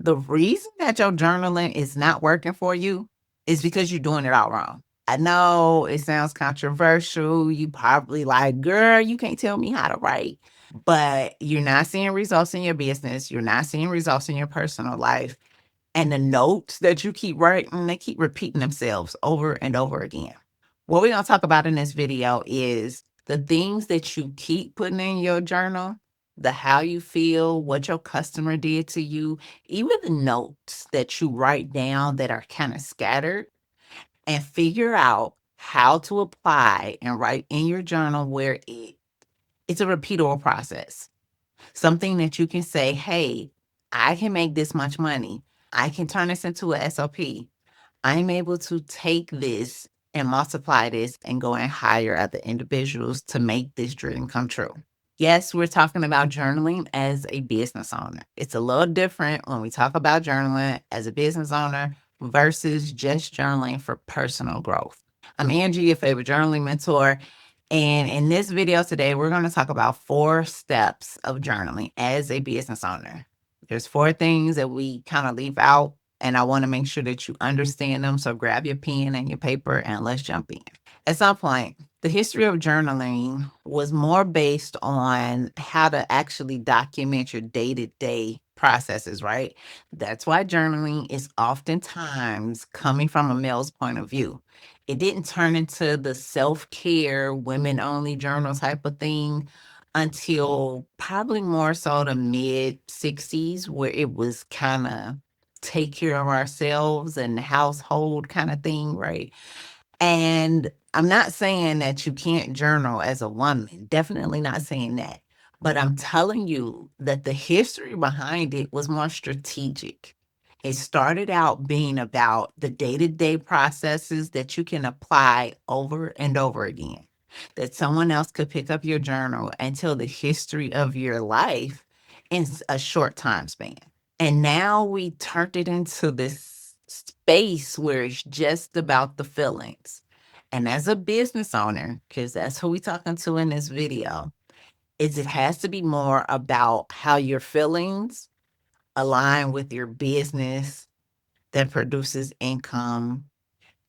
The reason that your journaling is not working for you is because you're doing it all wrong. I know it sounds controversial. You probably like, girl, you can't tell me how to write, but you're not seeing results in your business. You're not seeing results in your personal life. And the notes that you keep writing, they keep repeating themselves over and over again. What we're going to talk about in this video is the things that you keep putting in your journal, the how you feel, what your customer did to you, even the notes that you write down that are kind of scattered, and figure out how to apply and write in your journal where it's a repeatable process. Something that you can say, hey, I can make this much money. I can turn this into a SOP. I'm able to take this and multiply this and go and hire other individuals to make this dream come true. Yes, we're talking about journaling as a business owner. It's a little different when we talk about journaling as a business owner versus just journaling for personal growth. I'm Angie, your favorite journaling mentor. And in this video today, we're going to talk about 4 steps of journaling as a business owner. There's 4 things that we kind of leave out, and I want to make sure that you understand them. So grab your pen and your paper and let's jump in. At some point, the history of journaling was more based on how to actually document your day-to-day processes, right? That's why journaling is oftentimes coming from a male's point of view. It didn't turn into the self-care, women-only journal type of thing until probably more so the mid-60s, where it was kind of take care of ourselves and household kind of thing, right? And I'm not saying that you can't journal as a woman, definitely not saying that. But I'm telling you that the history behind it was more strategic. It started out being about the day-to-day processes that you can apply over and over again. That someone else could pick up your journal and tell the history of your life in a short time span. And now we turned it into this space where it's just about the feelings. And as a business owner, because that's who we talking to in this video, is it has to be more about how your feelings align with your business that produces income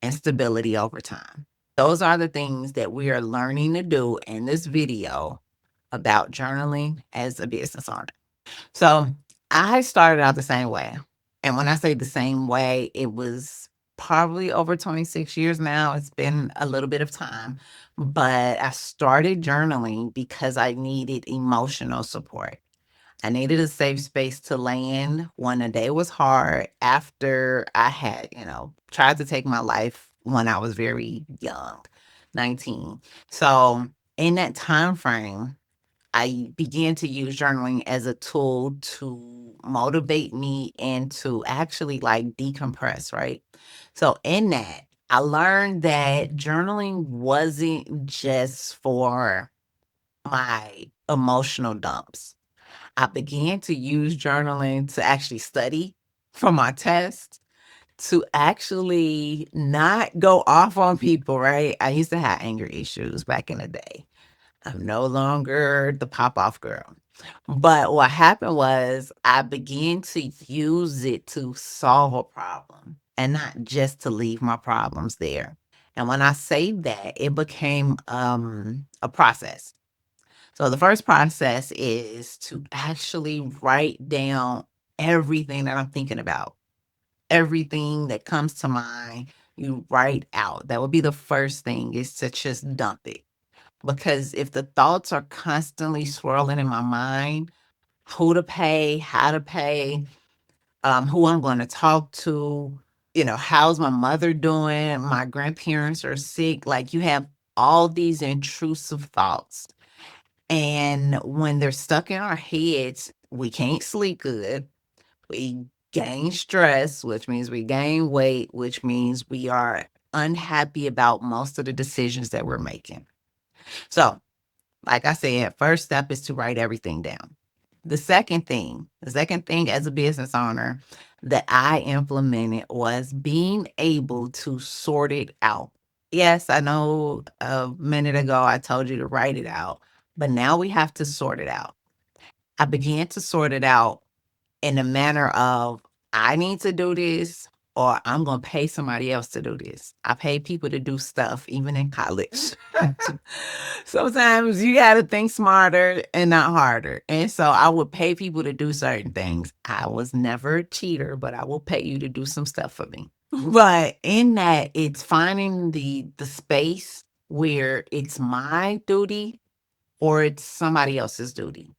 and stability over time. Those are the things that we are learning to do in this video about journaling as a business owner. So I started out the same way. And when I say the same way, it was probably over 26 years now. It's been a little bit of time. But I started journaling because I needed emotional support. I needed a safe space to land when a day was hard after I had, tried to take my life when I was very young, 19. So in that time frame, I began to use journaling as a tool to motivate me and to actually like decompress, right? So in that, I learned that journaling wasn't just for my emotional dumps. I began to use journaling to actually study for my test, to actually not go off on people, right? I used to have anger issues back in the day. I'm no longer the pop off girl. But what happened was I began to use it to solve a problem and not just to leave my problems there. And when I say that, it became a process. So the first process is to actually write down everything that I'm thinking about. Everything that comes to mind, you write out. That would be the first thing, is to just dump it. Because if the thoughts are constantly swirling in my mind, who to pay, how to pay, who I'm going to talk to, how's my mother doing? My grandparents are sick. Like, you have all these intrusive thoughts. And when they're stuck in our heads, we can't sleep good. We gain stress, which means we gain weight, which means we are unhappy about most of the decisions that we're making. So, like I said, first step is to write everything down. The second thing as a business owner that I implemented was being able to sort it out. Yes, I know a minute ago I told you to write it out, but now we have to sort it out. I began to sort it out in a manner of I need to do this or I'm going to pay somebody else to do this. I pay people to do stuff even in college. Sometimes you got to think smarter and not harder. And so I would pay people to do certain things. I was never a cheater, but I will pay you to do some stuff for me. But in that, it's finding the space where it's my duty or it's somebody else's duty.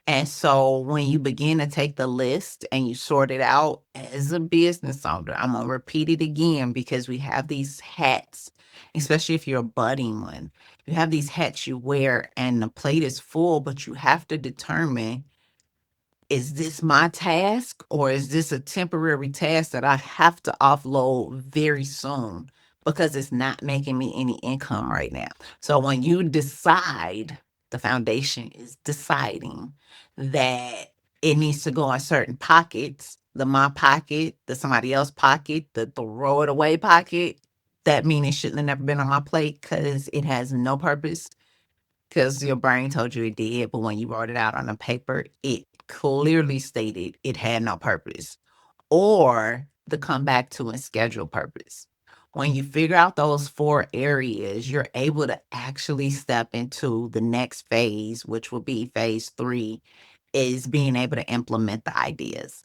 And so when you begin to take the list and you sort it out as a business owner, I'm going to repeat it again because we have these hats, especially if you're a budding one. You have these hats you wear and the plate is full, but you have to determine, is this my task or is this a temporary task that I have to offload very soon because it's not making me any income right now? So when you decide, the foundation is deciding that it needs to go in certain pockets, the my pocket, the somebody else pocket, the throw it away pocket, that means it shouldn't have never been on my plate because it has no purpose because your brain told you it did, but when you wrote it out on the paper, it clearly stated it had no purpose. Or the come back to and schedule purpose. When you figure out those 4 areas, you're able to actually step into the next phase, which will be phase 3, is being able to implement the ideas.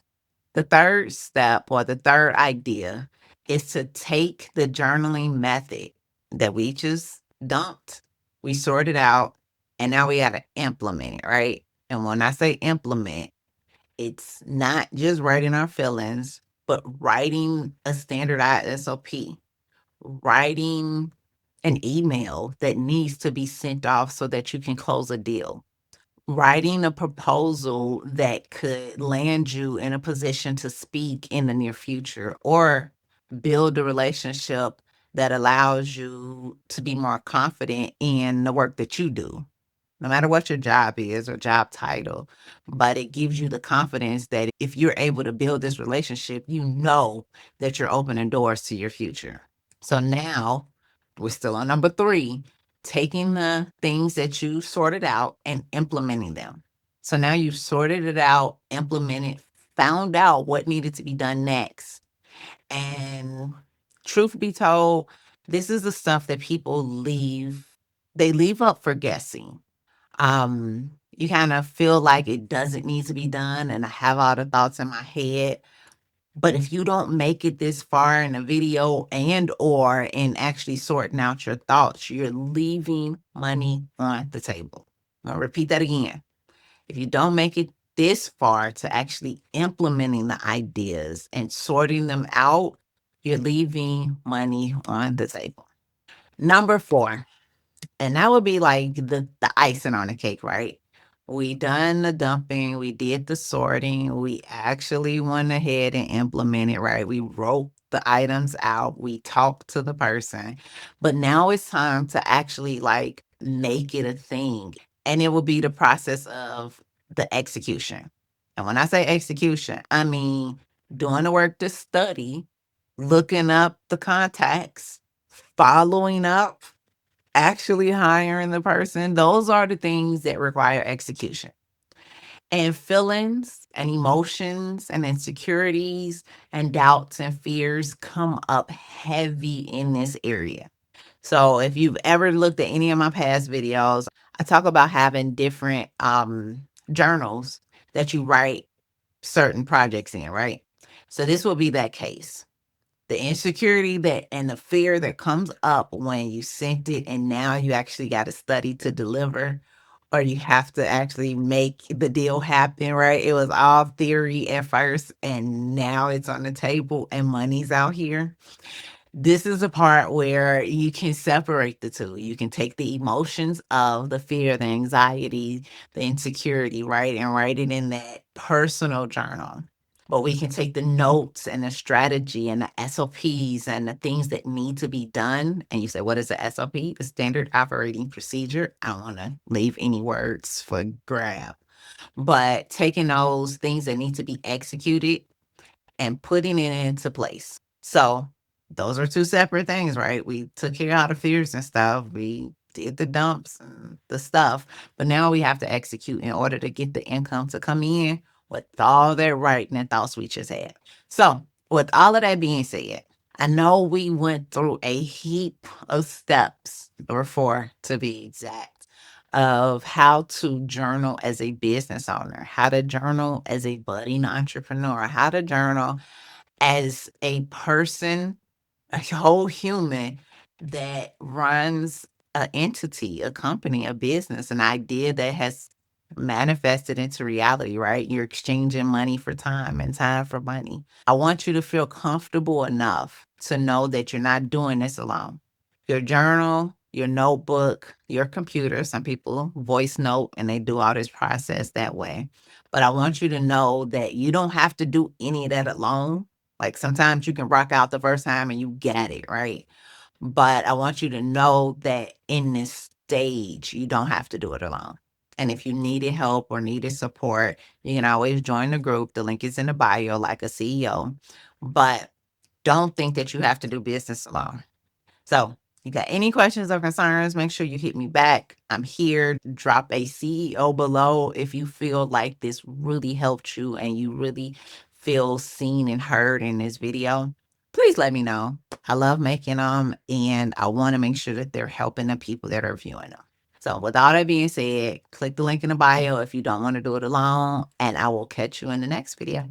The third step or the third idea is to take the journaling method that we just dumped, we sorted out, and now we got to implement it, right? And when I say implement, it's not just writing our feelings, but writing a standardized SOP, writing an email that needs to be sent off so that you can close a deal, writing a proposal that could land you in a position to speak in the near future or build a relationship that allows you to be more confident in the work that you do, no matter what your job is or job title. But it gives you the confidence that if you're able to build this relationship, you know that you're opening doors to your future. So now we're still on number 3, taking the things that you sorted out and implementing them. So now you've sorted it out, implemented, found out what needed to be done next. And truth be told, this is the stuff that people they leave up for guessing. You kind of feel like it doesn't need to be done, and I have all the thoughts in my head. But if you don't make it this far in a video and or in actually sorting out your thoughts, you're leaving money on the table. I'll repeat that again. If you don't make it this far to actually implementing the ideas and sorting them out, you're leaving money on the table. Number 4, and that would be like the icing on the cake, right? We done the dumping, we did the sorting, we actually went ahead and implemented, right? We wrote the items out, we talked to the person, but now it's time to actually like make it a thing. And it will be the process of the execution. And when I say execution, I mean doing the work to study, looking up the contacts, following up, actually hiring the person. Those are the things that require execution. And feelings and emotions and insecurities and doubts and fears come up heavy in this area. So if you've ever looked at any of my past videos, I talk about having different journals that you write certain projects in, right? So this will be that case. The insecurity that and the fear that comes up when you sent it and now you actually got to study to deliver, or you have to actually make the deal happen, right? It was all theory at first and now it's on the table and money's out here. This is a part where you can separate the two. You can take the emotions of the fear, the anxiety, the insecurity, right? And write it in that personal journal. But we can take the notes and the strategy and the SOPs and the things that need to be done. And you say, what is the SOP? The standard operating procedure. I don't want to leave any words for grab. But taking those things that need to be executed and putting it into place. So those are 2 separate things, right? We took care of the fears and stuff. We did the dumps and the stuff, but now we have to execute in order to get the income to come in. with all that writing and thoughts we just had. So, with all of that being said, I know we went through a heap of steps, or four to be exact, of how to journal as a business owner, how to journal as a budding entrepreneur, how to journal as a person, a whole human that runs an entity, a company, a business, an idea that has manifested into reality, right? You're exchanging money for time and time for money. I want you to feel comfortable enough to know that you're not doing this alone. Your journal, your notebook, your computer, some people voice note and they do all this process that way. But I want you to know that you don't have to do any of that alone. Like sometimes you can rock out the first time and you get it, right? But I want you to know that in this stage, you don't have to do it alone. And if you needed help or needed support, you can always join the group. The link is in the bio, like a CEO. But don't think that you have to do business alone. So, you got any questions or concerns, make sure you hit me back. I'm here. Drop a CEO below if you feel like this really helped you and you really feel seen and heard in this video. Please let me know. I love making them and I want to make sure that they're helping the people that are viewing them. So, with all that being said, click the link in the bio if you don't want to do it alone, and I will catch you in the next video.